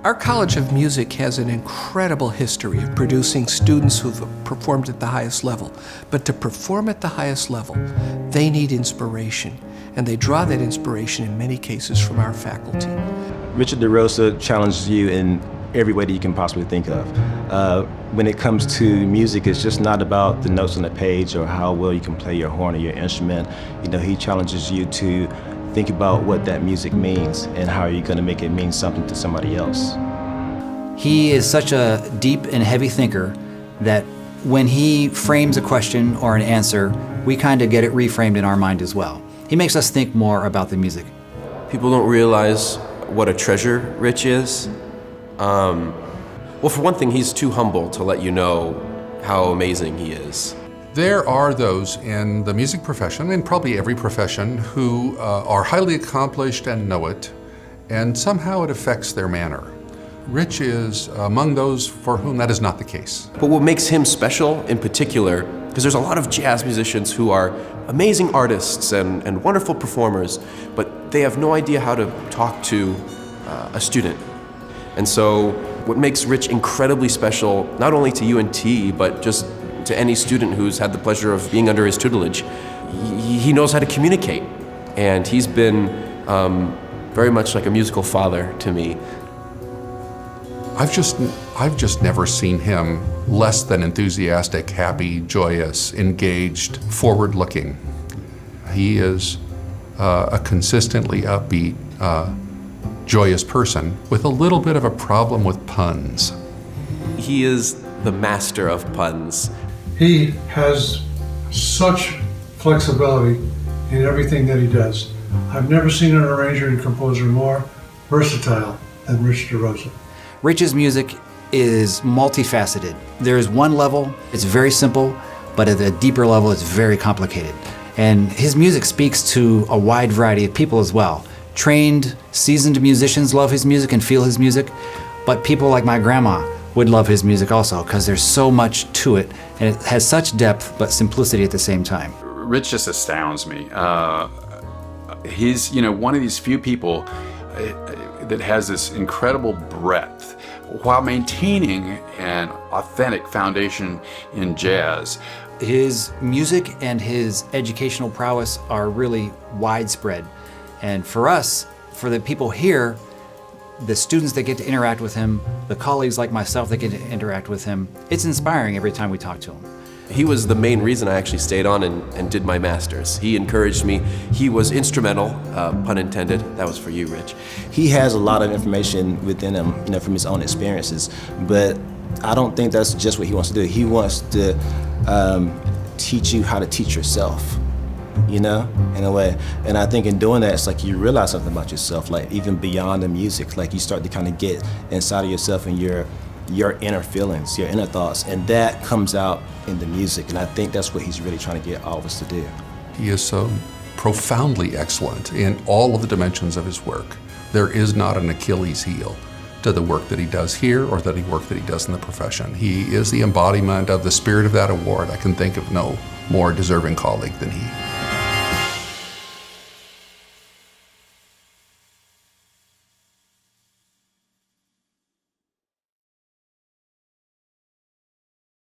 Our College of Music has an incredible history of producing students who've performed at the highest level. But to perform at the highest level, they need inspiration. And they draw that inspiration in many cases from our faculty. Richard DeRosa challenges you in every way that you can possibly think of. When it comes to music, it's just not about the notes on the page or how well you can play your horn or your instrument. You know, he challenges you to think about what that music means and how are you going to make it mean something to somebody else. He is such a deep and heavy thinker that when he frames a question or an answer, we kind of get it reframed in our mind as well. He makes us think more about the music. People don't realize what a treasure Rich is. Well, for one thing, he's too humble to let you know how amazing he is. There are those in the music profession, and probably every profession, who are highly accomplished and know it, and somehow it affects their manner. Rich is among those for whom that is not the case. But what makes him special in particular, because there's a lot of jazz musicians who are amazing artists and wonderful performers, but they have no idea how to talk to a student. And so what makes Rich incredibly special, not only to UNT, but just to any student who's had the pleasure of being under his tutelage, he knows how to communicate. And he's been very much like a musical father to me. I've just never seen him less than enthusiastic, happy, joyous, engaged, forward-looking. He is a consistently upbeat, joyous person with a little bit of a problem with puns. He is the master of puns. He has such flexibility in everything that he does. I've never seen an arranger and composer more versatile than Rich DeRosa. Rich's music is multifaceted. There is one level, it's very simple, but at a deeper level, it's very complicated. And his music speaks to a wide variety of people as well. Trained, seasoned musicians love his music and feel his music, but people like my grandma would love his music also because there's so much to it, and it has such depth but simplicity at the same time. Rich just astounds me. He's, one of these few people that has this incredible breadth while maintaining an authentic foundation in jazz. His music and his educational prowess are really widespread. And for us, for the people here, the students that get to interact with him, the colleagues like myself that get to interact with him, it's inspiring every time we talk to him. He was the main reason I actually stayed on and did my master's. He encouraged me. He was instrumental, pun intended. That was for you, Rich. He has a lot of information within him, from his own experiences, but I don't think that's just what he wants to do. He wants to teach you how to teach yourself, in a way. And I think in doing that, it's like you realize something about yourself, like even beyond the music, like you start to kind of get inside of yourself and your inner feelings, your inner thoughts, and that comes out in the music, and I think that's what he's really trying to get all of us to do. He is so profoundly excellent in all of the dimensions of his work. There is not an Achilles heel to the work that he does here or the work that he does in the profession. He is the embodiment of the spirit of that award. I can think of no more deserving colleague than he.